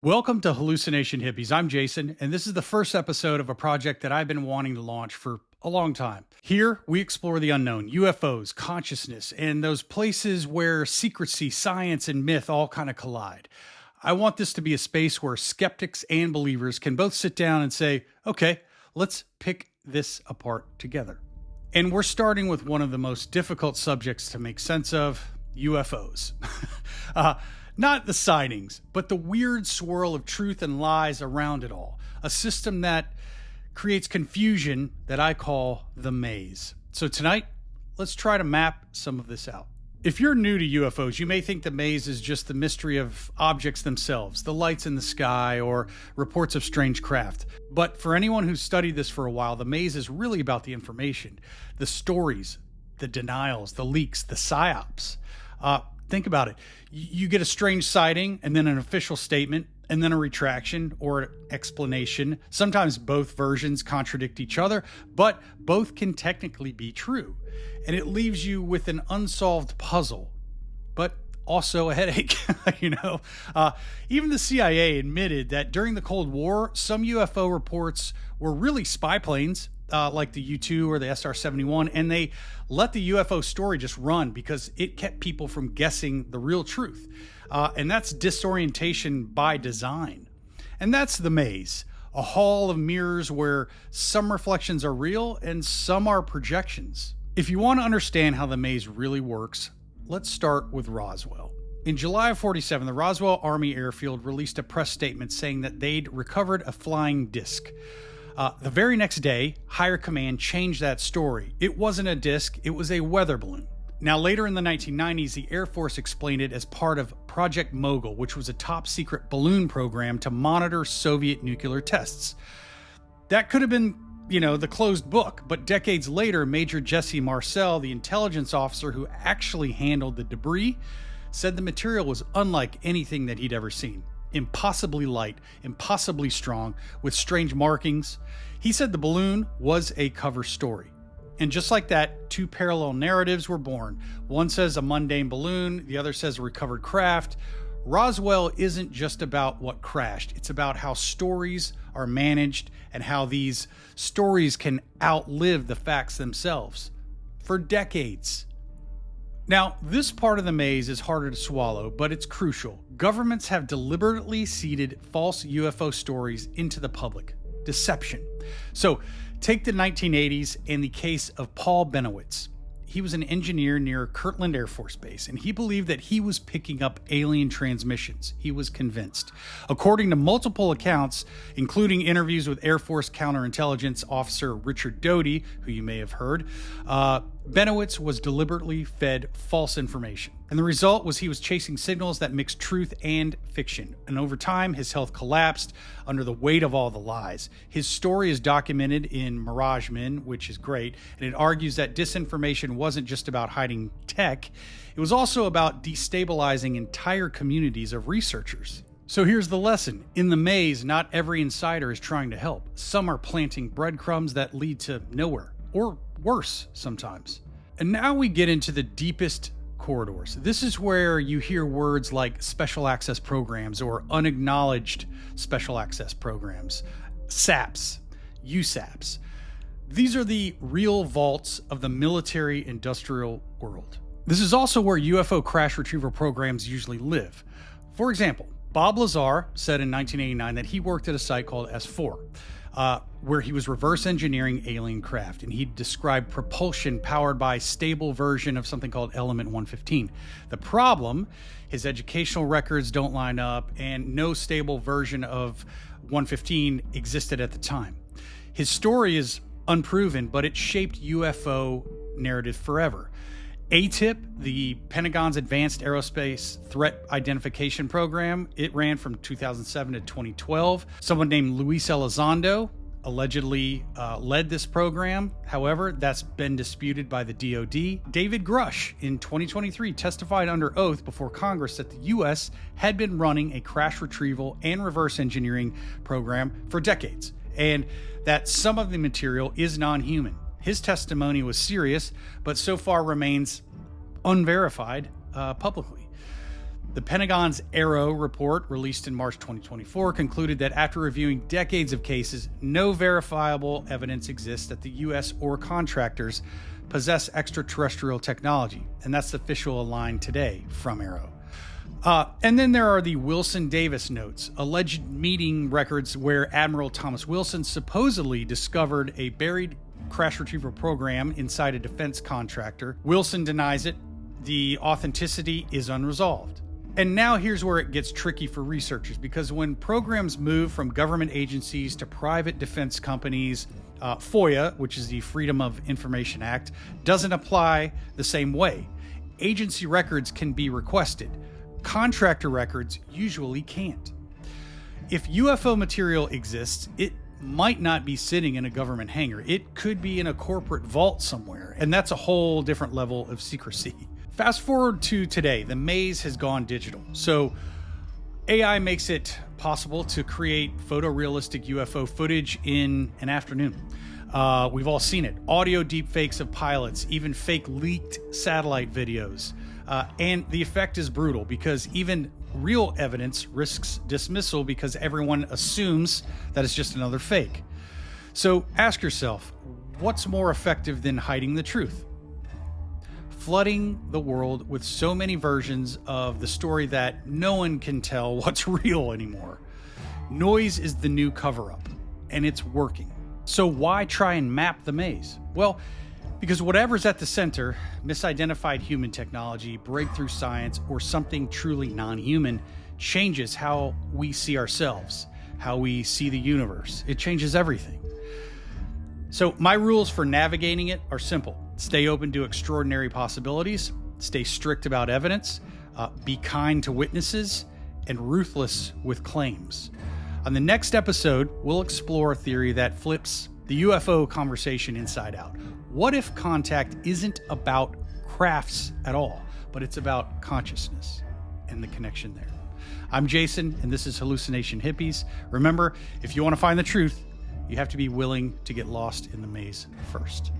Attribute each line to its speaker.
Speaker 1: Welcome to Hallucination Hippies. I'm Jason, and this is the first episode of a project that I've been wanting to launch for a long time. Here, we explore the unknown, UFOs, consciousness, and those places where secrecy, science, and myth all kind of collide. I want this to be a space where skeptics and believers can both sit down and say, okay, let's pick this apart together. And we're starting with one of the most difficult subjects to make sense of, UFOs. Not the sightings, but the weird swirl of truth and lies around it all. A system that creates confusion that I call the maze. So tonight, let's try to map some of this out. If you're new to UFOs, you may think the maze is just the mystery of objects themselves, the lights in the sky, or reports of strange craft. But for anyone who's studied this for a while, the maze is really about the information, the stories, the denials, the leaks, the psyops. Think about it. You get a strange sighting and then an official statement and then a retraction or an explanation. Sometimes both versions contradict each other, but both can technically be true. And it leaves you with an unsolved puzzle, but also a headache. Even the CIA admitted that during the Cold War, some UFO reports were really spy planes, like the U-2 or the SR-71, and they let the UFO story just run because it kept people from guessing the real truth. And that's disorientation by design. And that's the maze, a hall of mirrors where some reflections are real and some are projections. If you want to understand how the maze really works, let's start with Roswell. In July of 47, the Roswell Army Airfield released a press statement saying that they'd recovered a flying disc. The very next day, Higher Command changed that story. It wasn't a disc, it was a weather balloon. Now, later in the 1990s, the Air Force explained it as part of Project Mogul, which was a top-secret balloon program to monitor Soviet nuclear tests. That could have been, the closed book, but decades later, Major Jesse Marcel, the intelligence officer who actually handled the debris, said the material was unlike anything that he'd ever seen. Impossibly light, impossibly strong, with strange markings. He said the balloon was a cover story. And just like that, two parallel narratives were born. One says a mundane balloon, the other says a recovered craft. Roswell isn't just about what crashed, it's about how stories are managed and how these stories can outlive the facts themselves. For decades. Now, this part of the maze is harder to swallow, but it's crucial. Governments have deliberately seeded false UFO stories into the public. Deception. So, take the 1980s and the case of Paul Bennewitz. He was an engineer near Kirtland Air Force Base, and he believed that he was picking up alien transmissions. He was convinced. According to multiple accounts, including interviews with Air Force counterintelligence officer Richard Doty, who you may have heard, Bennewitz was deliberately fed false information. And the result was he was chasing signals that mixed truth and fiction. And over time, his health collapsed under the weight of all the lies. His story is documented in Mirage Men, which is great, and it argues that disinformation wasn't just about hiding tech, it was also about destabilizing entire communities of researchers. So here's the lesson. In the maze, not every insider is trying to help. Some are planting breadcrumbs that lead to nowhere, or worse sometimes. And now we get into the deepest corridors. This is where you hear words like special access programs or unacknowledged special access programs, SAPs, USAPs. These are the real vaults of the military-industrial world. This is also where UFO crash-retrieval programs usually live. For example, Bob Lazar said in 1989 that he worked at a site called S4, where he was reverse engineering alien craft, and he described propulsion powered by a stable version of something called Element 115. The problem, his educational records don't line up, and no stable version of 115 existed at the time. His story is unproven, but it shaped UFO narrative forever. ATIP, the Pentagon's Advanced Aerospace Threat Identification Program, it ran from 2007 to 2012. Someone named Luis Elizondo allegedly led this program. However, that's been disputed by the DoD. David Grush in 2023 testified under oath before Congress that the U.S. had been running a crash retrieval and reverse engineering program for decades, and that some of the material is non-human. His testimony was serious, but so far remains unverified publicly. The Pentagon's Arrow report, released in March 2024, concluded that after reviewing decades of cases, no verifiable evidence exists that the U.S. or contractors possess extraterrestrial technology. And that's the official line today from Arrow. And then there are the Wilson Davis notes, alleged meeting records where Admiral Thomas Wilson supposedly discovered a buried crash-retrieval program inside a defense contractor. Wilson denies it. The authenticity is unresolved. And now here's where it gets tricky for researchers, because when programs move from government agencies to private defense companies, FOIA, which is the Freedom of Information Act, doesn't apply the same way. Agency records can be requested. Contractor records usually can't. If UFO material exists, it might not be sitting in a government hangar. It could be in a corporate vault somewhere, and that's a whole different level of secrecy. Fast forward to today, the maze has gone digital. So AI makes it possible to create photorealistic UFO footage in an afternoon. We've all seen it. Audio deepfakes of pilots, even fake leaked satellite videos. And the effect is brutal because even real evidence risks dismissal because everyone assumes that it's just another fake. So ask yourself, what's more effective than hiding the truth? Flooding the world with so many versions of the story that no one can tell what's real anymore. Noise is the new cover-up, and it's working. So why try and map the maze? Well, because whatever's at the center, misidentified human technology, breakthrough science, or something truly non-human, changes how we see ourselves, how we see the universe. It changes everything. So my rules for navigating it are simple. Stay open to extraordinary possibilities, stay strict about evidence, be kind to witnesses, and ruthless with claims. On the next episode, we'll explore a theory that flips the UFO conversation inside out. What if contact isn't about crafts at all, but it's about consciousness and the connection there? I'm Jason, and this is Hallucination Hippies. Remember, if you want to find the truth, you have to be willing to get lost in the maze first.